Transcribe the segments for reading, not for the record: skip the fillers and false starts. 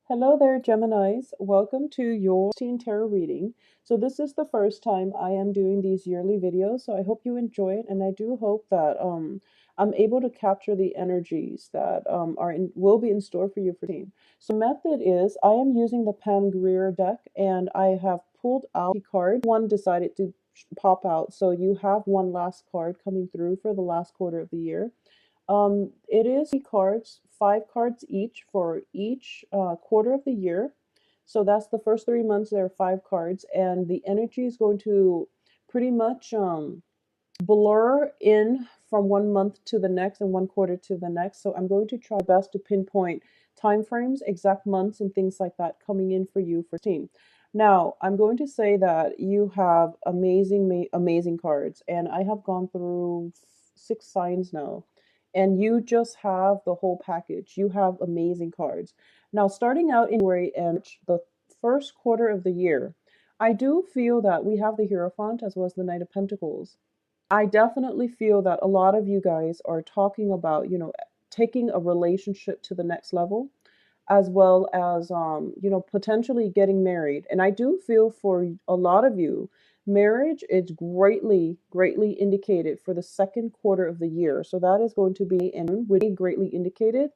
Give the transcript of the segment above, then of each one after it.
Hello there, Geminis. Welcome to your teen tarot reading. So this is the first time I am doing these yearly videos, so I hope you enjoy it, and I do hope that I'm able to capture the energies that will be in store for you for teen. So the method is I am using the Pangreer deck, and I have pulled out a card. One decided to pop out, so you have one last card coming through for the last quarter of the year. It is cards, 5 cards each for each quarter of the year. So that's the first 3 months. There are 5 cards, and the energy is going to pretty much blur in from one month to the next and one quarter to the next. So I'm going to try best to pinpoint time frames, exact months, and things like that coming in for you for team. Now, I'm going to say that you have amazing cards, and I have gone through 6 signs now, and you just have the whole package. You have amazing cards. Now, starting out in January and the first quarter of the year, I do feel that we have the Hierophant as well as the Knight of Pentacles. I definitely feel that a lot of you guys are talking about, taking a relationship to the next level, as well as, potentially getting married. And I do feel for a lot of you, marriage is greatly indicated for the second quarter of the year. So that is going to be greatly indicated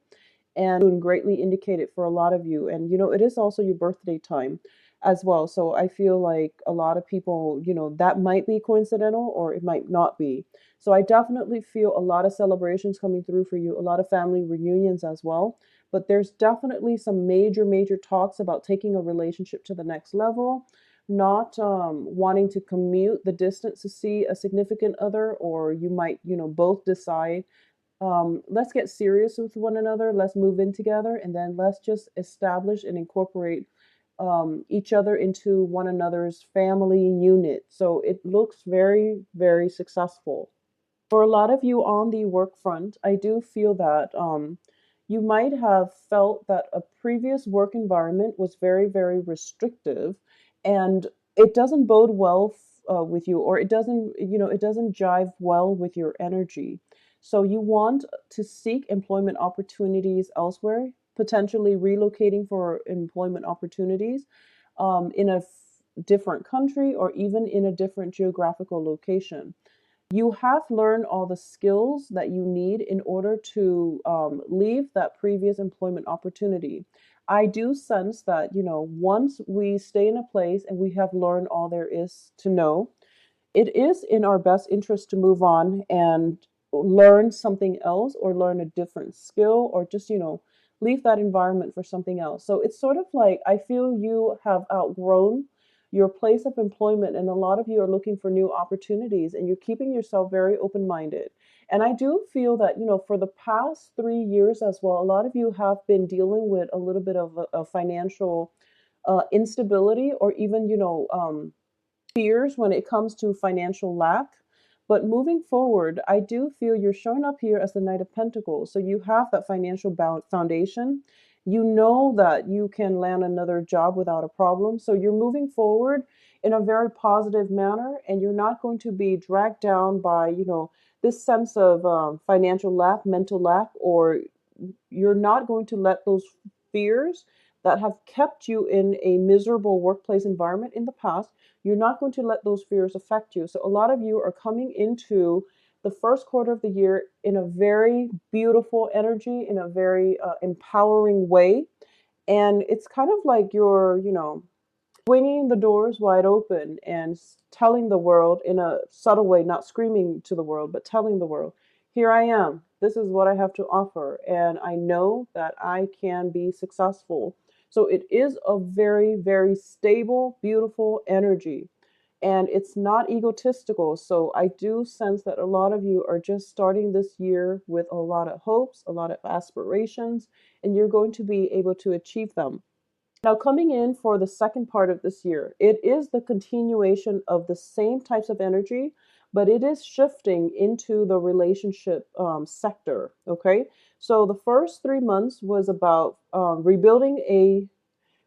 and greatly indicated for a lot of you. And, it is also your birthday time as well. So I feel like a lot of people, that might be coincidental or it might not be. So I definitely feel a lot of celebrations coming through for you, a lot of family reunions as well. But there's definitely some major talks about taking a relationship to the next level, not wanting to commute the distance to see a significant other, or you might, both decide, let's get serious with one another, let's move in together, and then let's just establish and incorporate each other into one another's family unit. So it looks very successful. For a lot of you on the work front, I do feel that you might have felt that a previous work environment was very restrictive, and it doesn't bode well with you, or it doesn't jive well with your energy. So you want to seek employment opportunities elsewhere, potentially relocating for employment opportunities in a different country or even in a different geographical location. You have learned all the skills that you need in order to leave that previous employment opportunity. I do sense that, once we stay in a place and we have learned all there is to know, it is in our best interest to move on and learn something else, or learn a different skill, or just, leave that environment for something else. So it's sort of like I feel you have outgrown your place of employment, and a lot of you are looking for new opportunities, and you're keeping yourself very open minded. And I do feel that, for the past 3 years as well, a lot of you have been dealing with a little bit of a financial instability, or even, fears when it comes to financial lack. But moving forward, I do feel you're showing up here as the Knight of Pentacles. So you have that financial foundation. You know that you can land another job without a problem. So you're moving forward in a very positive manner, and you're not going to be dragged down by, this sense of financial lack, mental lack, or you're not going to let those fears that have kept you in a miserable workplace environment in the past, you're not going to let those fears affect you. So a lot of you are coming into the first quarter of the year in a very beautiful energy, in a very empowering way. And it's kind of like you're, swinging the doors wide open and telling the world in a subtle way, not screaming to the world, but telling the world, here I am. This is what I have to offer. And I know that I can be successful. So it is a very stable, beautiful energy. And it's not egotistical. So I do sense that a lot of you are just starting this year with a lot of hopes, a lot of aspirations, and you're going to be able to achieve them. Now, coming in for the second part of this year, it is the continuation of the same types of energy, but it is shifting into the relationship sector. Okay. So the first 3 months was about rebuilding a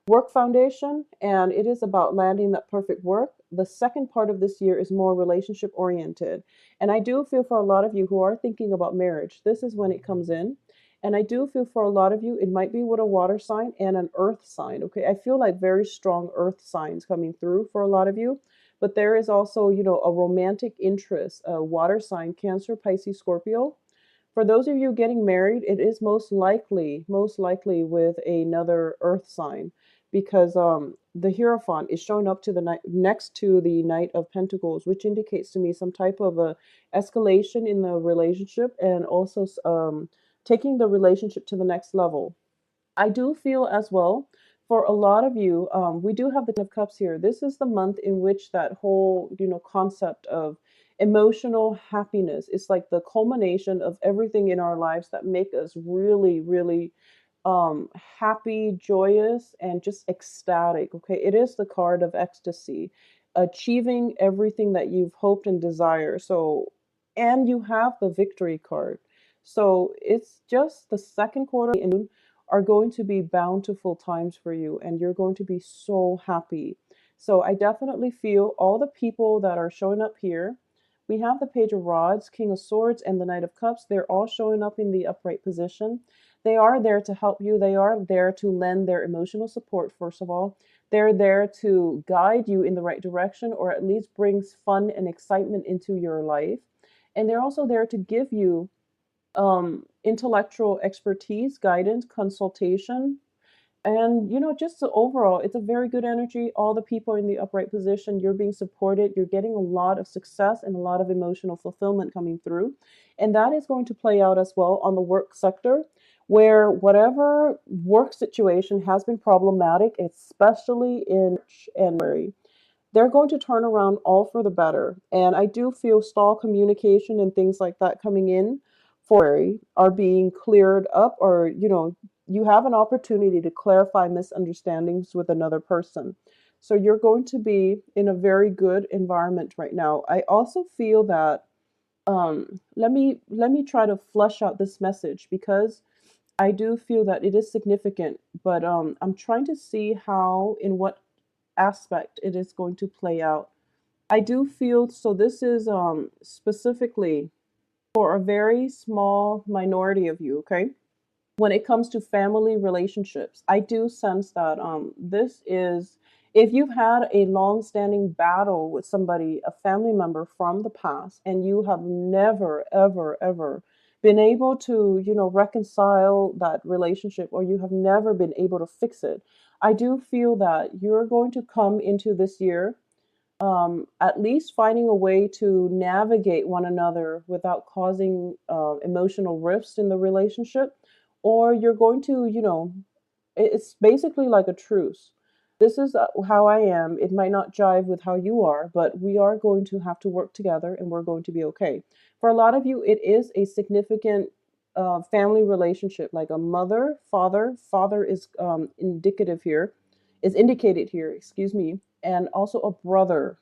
work foundation, and it is about landing that perfect work. The second part of this year is more relationship oriented. And I do feel for a lot of you who are thinking about marriage, this is when it comes in. And I do feel for a lot of you, it might be with a water sign and an earth sign. Okay. I feel like very strong earth signs coming through for a lot of you. But there is also, a romantic interest, a water sign, Cancer, Pisces, Scorpio. For those of you getting married, it is most likely with another earth sign, because the Hierophant is showing up to the next to the Knight of Pentacles, which indicates to me some type of a escalation in the relationship, and also taking the relationship to the next level. I do feel as well for a lot of you, we do have the Ten of Cups here. This is the month in which that whole, concept of emotional happiness is like the culmination of everything in our lives that make us really, really happy, joyous, and just ecstatic. Okay, it is the card of ecstasy, achieving everything that you've hoped and desired. So, and you have the victory card. So it's just the second quarter and are going to be bountiful times for you, and you're going to be so happy. So I definitely feel all the people that are showing up here. We have the Page of Rods, King of Swords, and the Knight of Cups. They're all showing up in the upright position. They are there to help you. They are there to lend their emotional support, first of all. They're there to guide you in the right direction, or at least brings fun and excitement into your life. And they're also there to give you intellectual expertise, guidance, consultation, and just the overall, it's a very good energy. All the people in the upright position, you're being supported, you're getting a lot of success and a lot of emotional fulfillment coming through. And that is going to play out as well on the work sector, where whatever work situation has been problematic, especially in January, they're going to turn around all for the better. And I do feel stall communication and things like that coming in for are being cleared up, or you have an opportunity to clarify misunderstandings with another person. So you're going to be in a very good environment right now. I also feel that let me try to flesh out this message, because I do feel that it is significant, but I'm trying to see how, in what aspect it is going to play out. I do feel so this is specifically for a very small minority of you, okay? When it comes to family relationships, I do sense that this is, if you've had a long-standing battle with somebody, a family member from the past, and you have never, ever, ever been able to, reconcile that relationship, or you have never been able to fix it, I do feel that you're going to come into this year at least finding a way to navigate one another without causing emotional rifts in the relationship, or you're going to, it's basically like a truce. This is how I am. It might not jive with how you are, but we are going to have to work together, and we're going to be okay. For a lot of you, it is a significant family relationship, like a mother, father. Father is indicative here, is indicated here, excuse me, and also a brother.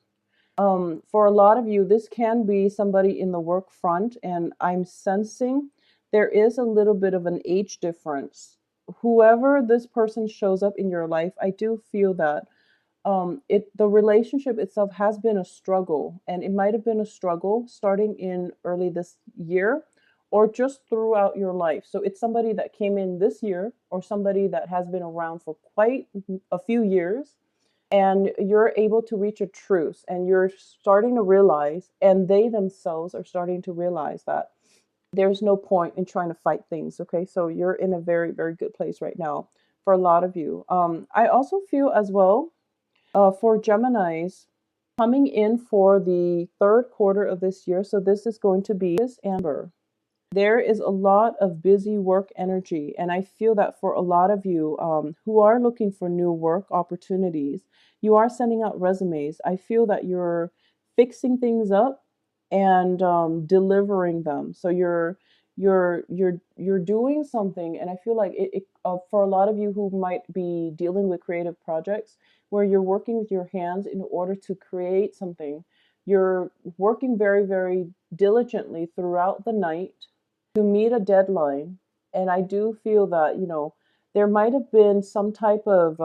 For a lot of you, this can be somebody in the work front, and I'm sensing there is a little bit of an age difference. Whoever this person shows up in your life, I do feel that the relationship itself has been a struggle, and it might have been a struggle starting in early this year, or just throughout your life. So it's somebody that came in this year, or somebody that has been around for quite a few years, and you're able to reach a truce, and you're starting to realize, and they themselves are starting to realize, that there's no point in trying to fight things. Okay, so you're in a very, very good place right now for a lot of you. I also feel as well for Geminis coming in for the third quarter of this year. So this is going to be this Amber. There is a lot of busy work energy, and I feel that for a lot of you who are looking for new work opportunities, you are sending out resumes. I feel that you're fixing things up and delivering them. So you're doing something, and I feel like for a lot of you who might be dealing with creative projects where you're working with your hands in order to create something. You're working very, very diligently throughout the night to meet a deadline. And I do feel that, there might have been some type of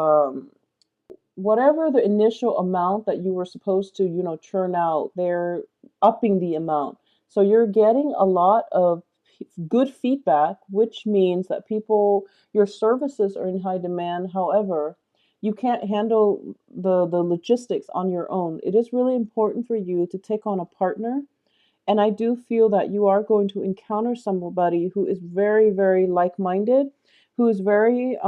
whatever the initial amount that you were supposed to, churn out, they're upping the amount. So you're getting a lot of good feedback, which means that your services are in high demand. However, you can't handle the logistics on your own. It is really important for you to take on a partner, and I do feel that you are going to encounter somebody who is very, very like minded, who is very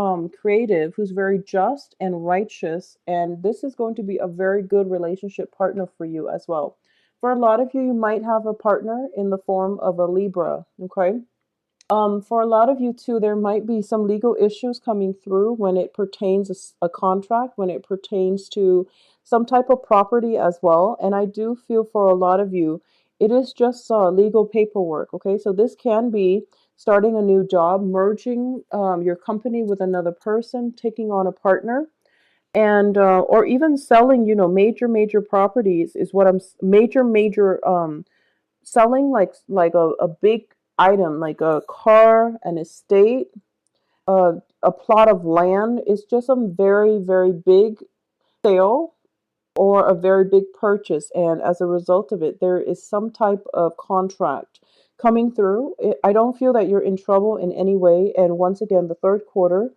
creative, who's very just and righteous. And this is going to be a very good relationship partner for you as well. For a lot of you, you might have a partner in the form of a Libra. Okay. For a lot of you too, there might be some legal issues coming through when it pertains a contract, when it pertains to some type of property as well. And I do feel for a lot of you, it is just legal paperwork. Okay, so this can be starting a new job, merging your company with another person, taking on a partner, and or even selling. Major properties is what major selling, like a big item, like a car, an estate, a plot of land. Is just a very, very big sale or a very big purchase, and as a result of it, there is some type of contract coming through. I don't feel that you're in trouble in any way. And once again, the third quarter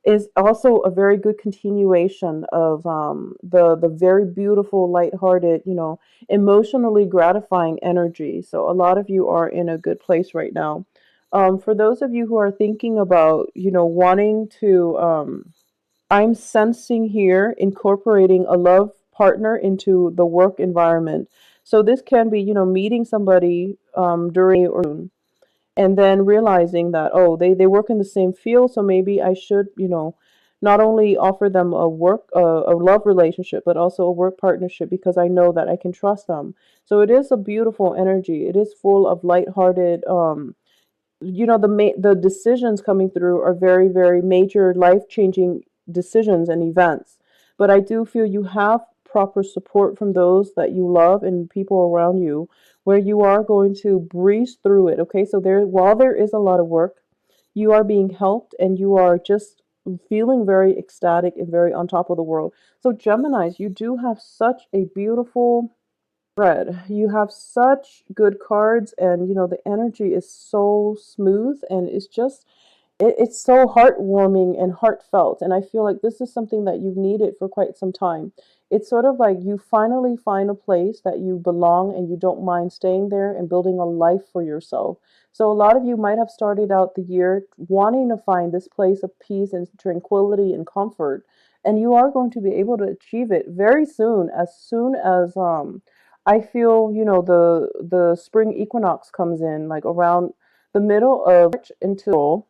is also a very good continuation of the very beautiful, lighthearted, emotionally gratifying energy. So a lot of you are in a good place right now. For those of you who are thinking about, wanting to, I'm sensing here incorporating a love partner into the work environment. So this can be, meeting somebody during or and then realizing that, oh, they work in the same field, so maybe I should, not only offer them a love relationship, but also a work partnership, because I know that I can trust them. So it is a beautiful energy. It is full of lighthearted, the decisions coming through are very, very major, life-changing decisions and events. But I do feel you have proper support from those that you love and people around you, where you are going to breeze through it. Okay, so while there is a lot of work, you are being helped, and you are just feeling very ecstatic and very on top of the world. So Geminis, you do have such a beautiful spread. You have such good cards, and the energy is so smooth, and it's so heartwarming and heartfelt. And I feel like this is something that you've needed for quite some time. It's sort of like you finally find a place that you belong, and you don't mind staying there and building a life for yourself. So a lot of you might have started out the year wanting to find this place of peace and tranquility and comfort. And you are going to be able to achieve it very soon as I feel, the spring equinox comes in, like around the middle of March until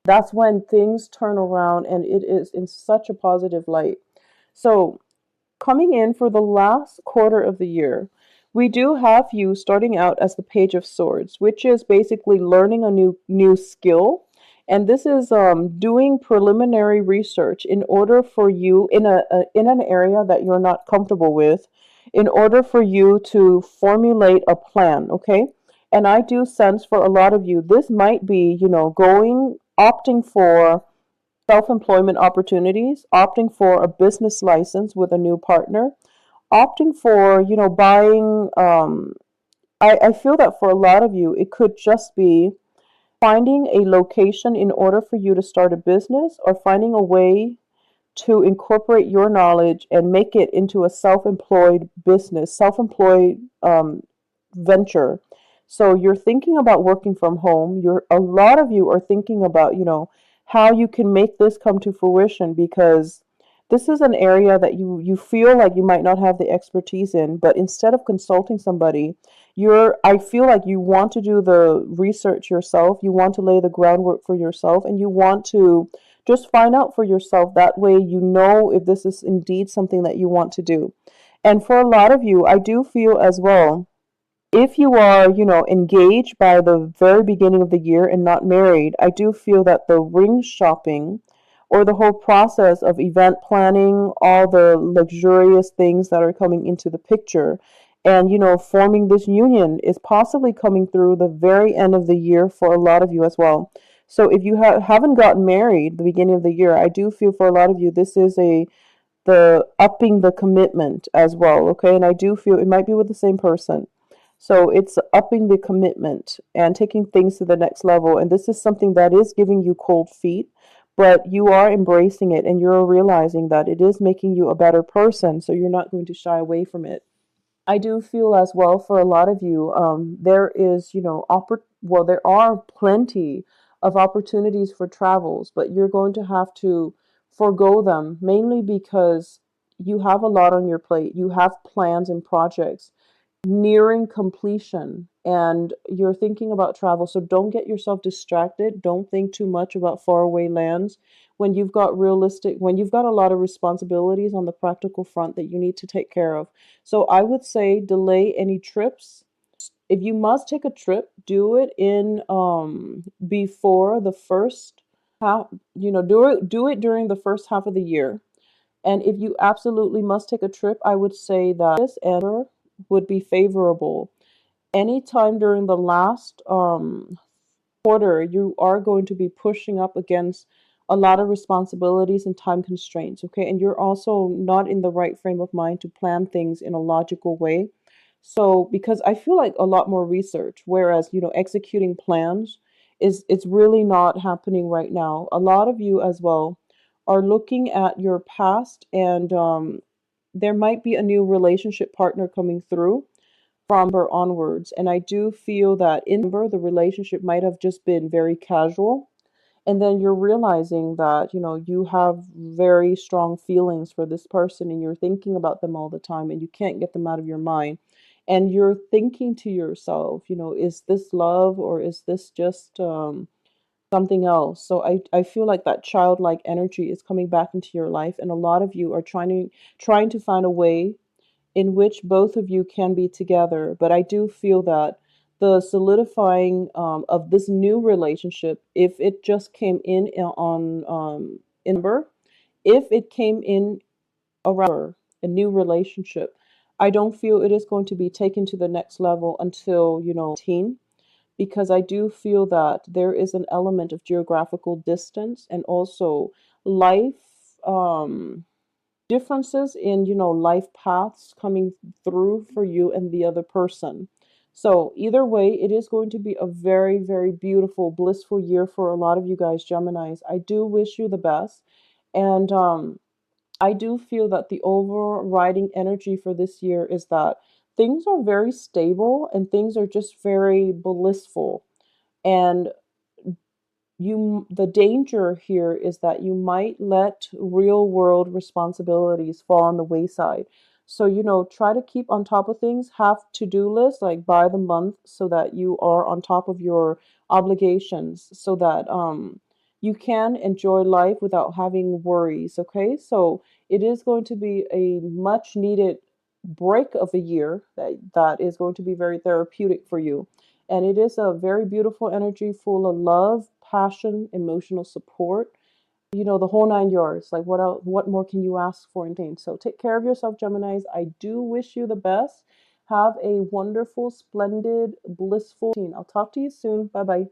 that's when things turn around, and it is in such a positive light. So, coming in for the last quarter of the year, we do have you starting out as the Page of Swords, which is basically learning a new skill. And this is doing preliminary research in order for you in an area that you're not comfortable with, in order for you to formulate a plan. Okay. And I do sense for a lot of you, this might be, opting for self-employment opportunities, opting for a business license with a new partner, opting for, buying. I feel that for a lot of you, it could just be finding a location in order for you to start a business, or finding a way to incorporate your knowledge and make it into a self-employed business, self-employed venture. So you're thinking about working from home. A lot of you are thinking about, how you can make this come to fruition, because this is an area that you feel like you might not have the expertise in, but instead of consulting somebody, I feel like you want to do the research yourself, you want to lay the groundwork for yourself, and you want to just find out for yourself. That way you know if this is indeed something that you want to do. And for a lot of you, I do feel as well, if you are, engaged by the very beginning of the year and not married, I do feel that the ring shopping, or the whole process of event planning, all the luxurious things that are coming into the picture, and, forming this union is possibly coming through the very end of the year for a lot of you as well. So if you haven't gotten married the beginning of the year, I do feel for a lot of you, this is the upping the commitment as well. Okay. And I do feel it might be with the same person. So it's upping the commitment and taking things to the next level. And this is something that is giving you cold feet, but you are embracing it and you're realizing that it is making you a better person. So you're not going to shy away from it. I do feel as well for a lot of you, there is, well, there are plenty of opportunities for travels, but you're going to have to forego them mainly because you have a lot on your plate. You have plans and projects nearing completion and you're thinking about travel. So don't get yourself distracted. Don't think too much about faraway lands when you've got a lot of responsibilities on the practical front that you need to take care of. So I would say delay any trips. If you must take a trip, do it in before the first half, do it during the first half of the year. And if you absolutely must take a trip, I would say that this answer would be favorable. Anytime during the last quarter, you are going to be pushing up against a lot of responsibilities and time constraints, okay? And you're also not in the right frame of mind to plan things in a logical way. So, because I feel like a lot more research, whereas, executing plans it's really not happening right now. A lot of you as well are looking at your past and there might be a new relationship partner coming through from December onwards. And I do feel that in December, the relationship might have just been very casual. And then you're realizing that, you have very strong feelings for this person and you're thinking about them all the time and you can't get them out of your mind. And you're thinking to yourself, is this love or is this just something else? So I feel like that childlike energy is coming back into your life. And a lot of you are trying to find a way in which both of you can be together. But I do feel that the solidifying of this new relationship, if it just came in on in number, if it came in around a new relationship, I don't feel it is going to be taken to the next level until teen, because I do feel that there is an element of geographical distance and also life differences in life paths coming through for you and the other person. So either way, it is going to be a very, very beautiful, blissful year for a lot of you guys, Geminis. I do wish you the best. And I do feel that the overriding energy for this year is that things are very stable and things are just very blissful. And the danger here is that you might let real world responsibilities fall on the wayside. So try to keep on top of things, have to-do lists like by the month so that you are on top of your obligations so that you can enjoy life without having worries. Okay, so it is going to be a much needed break of a year that is going to be very therapeutic for you. And it is a very beautiful energy full of love, passion, emotional support, the whole nine yards. Like what more can you ask for in things? So take care of yourself, Geminis. I do wish you the best. Have a wonderful, splendid, blissful. I'll talk to you soon. Bye bye.